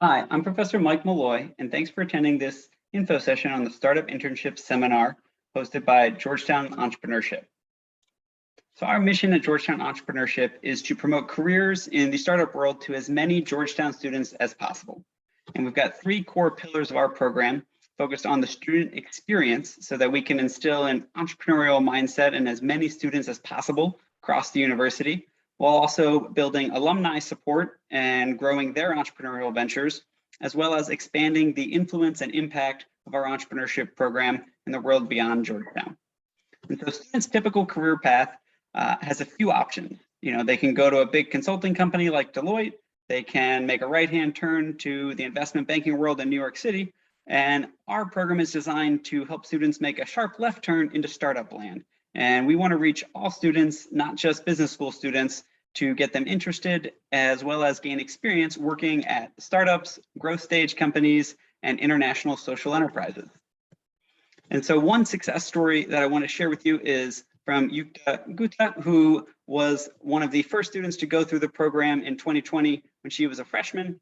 Hi, I'm Professor Mike Malloy, and thanks for attending this info session on the Startup Internship Seminar hosted by Georgetown Entrepreneurship. So our mission at Georgetown Entrepreneurship is to promote careers in the startup world to as many Georgetown students as possible. And we've got three core pillars of our program focused on the student experience so that we can instill an entrepreneurial mindset in as many students as possible across the university, while also building alumni support and growing their entrepreneurial ventures, as well as expanding the influence and impact of our entrepreneurship program in the world beyond Georgetown. And so students' typical career path has a few options. They can go to a big consulting company like Deloitte, they can make a right-hand turn to the investment banking world in New York City, and our program is designed to help students make a sharp left turn into startup land. And we want to reach all students, not just business school students, to get them interested, as well as gain experience working at startups, growth stage companies, and international social enterprises. And so one success story that I want to share with you is from Yukta Gupta, who was one of the first students to go through the program in 2020 when she was a freshman.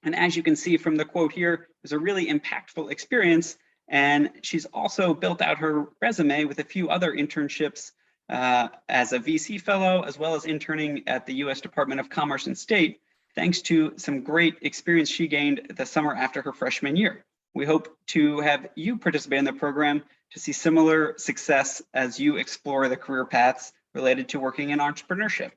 And as you can see from the quote here, it was a really impactful experience. And she's also built out her resume with a few other internships as a VC fellow, as well as interning at the US Department of Commerce and State, thanks to some great experience she gained the summer after her freshman year. We hope to have you participate in the program to see similar success as you explore the career paths related to working in entrepreneurship.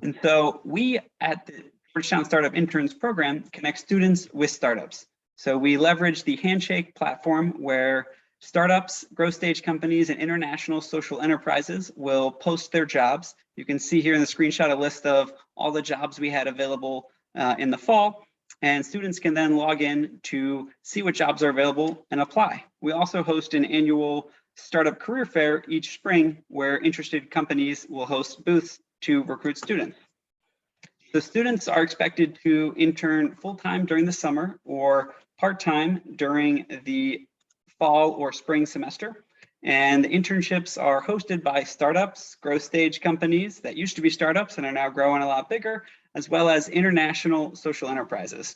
And so we at the Georgetown Startup Interns program connect students with startups. So we leverage the Handshake platform where startups, growth stage companies, and international social enterprises will post their jobs. You can see here in the screenshot a list of all the jobs we had available in the fall, and students can then log in to see what jobs are available and apply. We also host an annual startup career fair each spring where interested companies will host booths to recruit students. The students are expected to intern full-time during the summer or part-time during the fall or spring semester. And the internships are hosted by startups, growth stage companies that used to be startups and are now growing a lot bigger, as well as international social enterprises.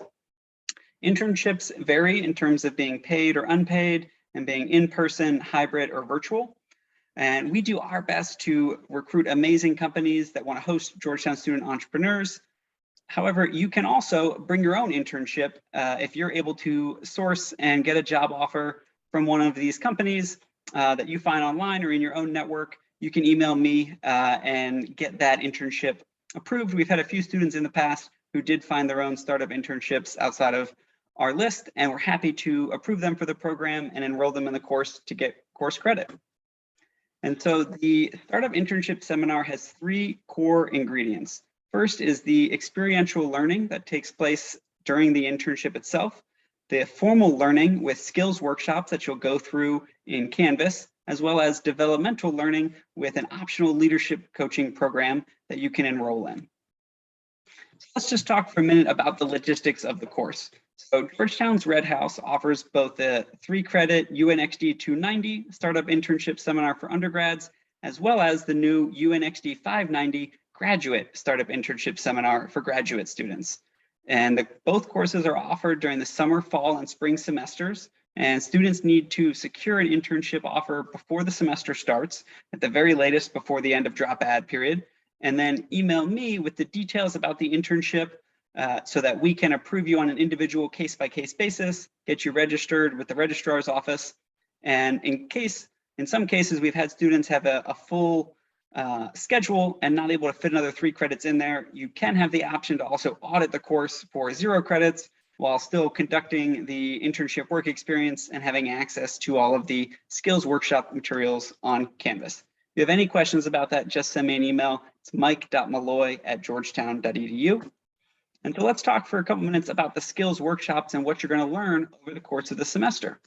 Internships vary in terms of being paid or unpaid and being in-person, hybrid, or virtual. And we do our best to recruit amazing companies that want to host Georgetown student entrepreneurs. However, you can also bring your own internship if you're able to source and get a job offer from one of these companies that you find online or in your own network. You can email me and get that internship approved. We've had a few students in the past who did find their own startup internships outside of our list, and we're happy to approve them for the program and enroll them in the course to get course credit. And so the Startup Internship Seminar has three core ingredients. First is the experiential learning that takes place during the internship itself, the formal learning with skills workshops that you'll go through in Canvas, as well as developmental learning with an optional leadership coaching program that you can enroll in. So let's just talk for a minute about the logistics of the course. So Georgetown's Red House offers both the 3-credit UNXD 290 Startup Internship Seminar for undergrads, as well as the new UNXD 590 Graduate Startup Internship Seminar for graduate students. And both courses are offered during the summer, fall, and spring semesters. And students need to secure an internship offer before the semester starts, at the very latest before the end of drop ad period, and then email me with the details about the internship so that we can approve you on an individual case-by-case basis, get you registered with the registrar's office. And in some cases, we've had students have a full schedule and not able to fit another 3 credits in there. You can have the option to also audit the course for 0 credits while still conducting the internship work experience and having access to all of the skills workshop materials on Canvas. If you have any questions about that, just send me an email. It's mike.malloy@georgetown.edu. And so let's talk for a couple minutes about the skills workshops and what you're going to learn over the course of the semester.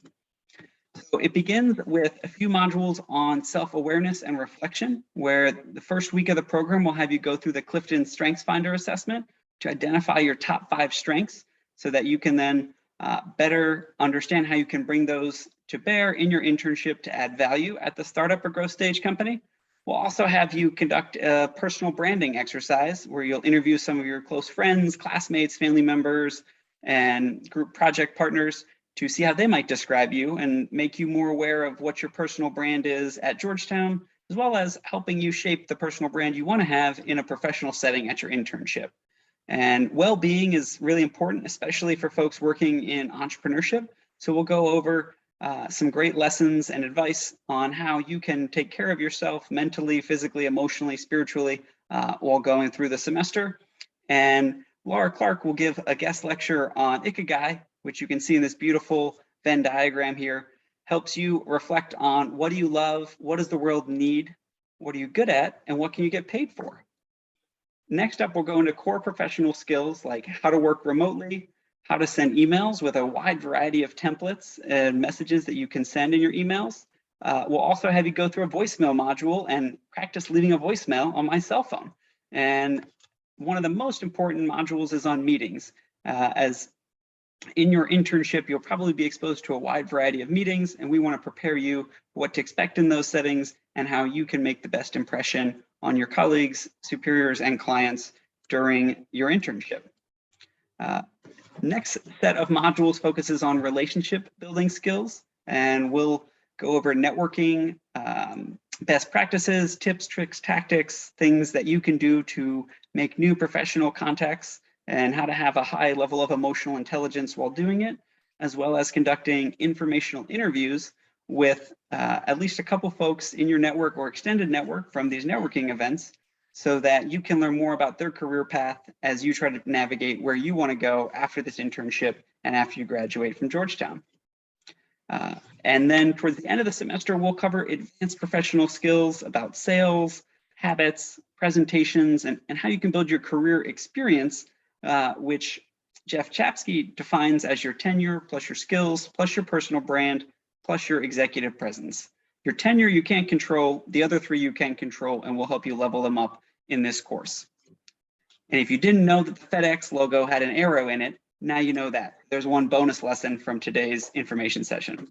So it begins with a few modules on self-awareness and reflection, where the first week of the program will have you go through the Clifton Strengths Finder assessment to identify your top 5 strengths so that you can then better understand how you can bring those to bear in your internship to add value at the startup or growth stage company. We'll also have you conduct a personal branding exercise where you'll interview some of your close friends, classmates, family members, and group project partners to see how they might describe you and make you more aware of what your personal brand is at Georgetown, as well as helping you shape the personal brand you want to have in a professional setting at your internship. And well-being is really important, especially for folks working in entrepreneurship. So we'll go over some great lessons and advice on how you can take care of yourself mentally, physically, emotionally, spiritually, while going through the semester. And Laura Clark will give a guest lecture on Ikigai, which you can see in this beautiful Venn diagram here, helps you reflect on what do you love, what does the world need, what are you good at, and what can you get paid for? Next up, we'll go into core professional skills like how to work remotely, how to send emails with a wide variety of templates and messages that you can send in your emails. We'll also have you go through a voicemail module and practice leaving a voicemail on my cell phone. And one of the most important modules is on meetings. As in your internship, you'll probably be exposed to a wide variety of meetings, and we want to prepare you for what to expect in those settings and how you can make the best impression on your colleagues, superiors, and clients during your internship. Next set of modules focuses on relationship building skills, and we'll go over networking, best practices, tips, tricks, tactics, things that you can do to make new professional contacts, and how to have a high level of emotional intelligence while doing it, as well as conducting informational interviews with at least a couple folks in your network or extended network from these networking events, so that you can learn more about their career path as you try to navigate where you want to go after this internship and after you graduate from Georgetown. And then towards the end of the semester, we'll cover advanced professional skills about sales, habits, presentations, and how you can build your career experience, which Jeff Chapsky defines as your tenure plus your skills, plus your personal brand, plus your executive presence. Your tenure you can't control, the other three you can control, and we'll help you level them up in this course. And if you didn't know that the FedEx logo had an arrow in it, now you know that. There's one bonus lesson from today's information session.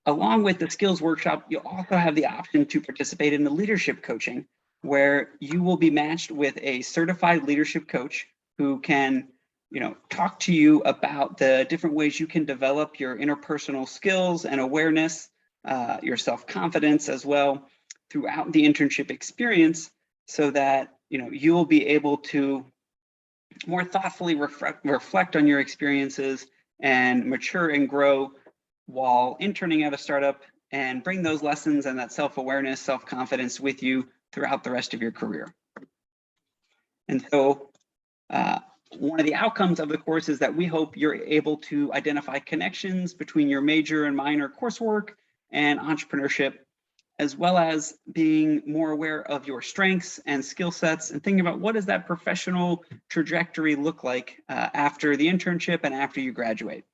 Along with the skills workshop, you'll also have the option to participate in the leadership coaching, where you will be matched with a certified leadership coach who can talk to you about the different ways you can develop your interpersonal skills and awareness, your self-confidence as well throughout the internship experience, so that you will be able to more thoughtfully reflect on your experiences and mature and grow while interning at a startup, and bring those lessons and that self-awareness, self-confidence with you throughout the rest of your career. And so one of the outcomes of the course is that we hope you're able to identify connections between your major and minor coursework and entrepreneurship, as well as being more aware of your strengths and skill sets and thinking about what does that professional trajectory look like after the internship and after you graduate.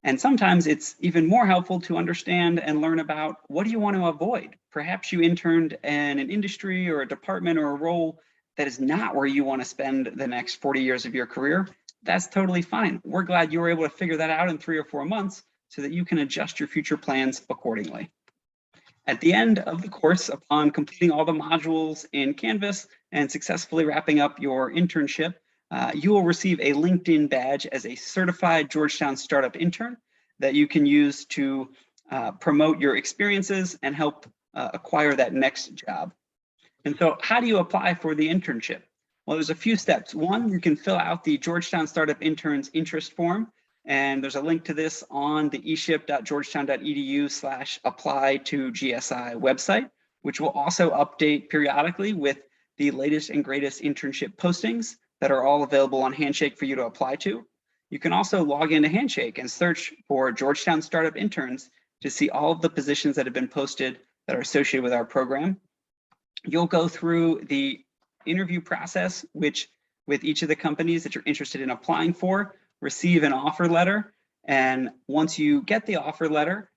And sometimes it's even more helpful to understand and learn about what do you want to avoid. Perhaps you interned in an industry or a department or a role that is not where you want to spend the next 40 years of your career. That's totally fine. We're glad you were able to figure that out in 3 or 4 months so that you can adjust your future plans accordingly. At the end of the course, upon completing all the modules in Canvas and successfully wrapping up your internship, you will receive a LinkedIn badge as a certified Georgetown startup intern that you can use to promote your experiences and help acquire that next job. And so how do you apply for the internship? Well, there's a few steps. One, you can fill out the Georgetown Startup Interns interest form. And there's a link to this on the eship.georgetown.edu/apply-to-GSI website, which will also update periodically with the latest and greatest internship postings that are all available on Handshake for you to apply to. You can also log into Handshake and search for Georgetown Startup Interns to see all of the positions that have been posted that are associated with our program. You'll go through the interview process, which with each of the companies that you're interested in applying for, receive an offer letter. And once you get the offer letter,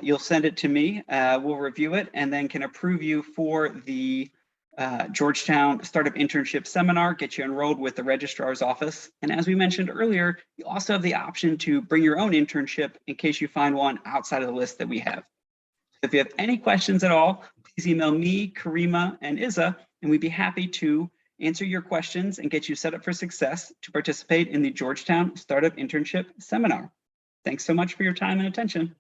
you'll send it to me. We'll review it and then can approve you for the Georgetown Startup Internship Seminar, get you enrolled with the registrar's office. And as we mentioned earlier, you also have the option to bring your own internship in case you find one outside of the list that we have. If you have any questions at all, please email me, Karima, and Iza, and we'd be happy to answer your questions, and get you set up for success to participate in the Georgetown Startup Internship Seminar. Thanks so much for your time and attention.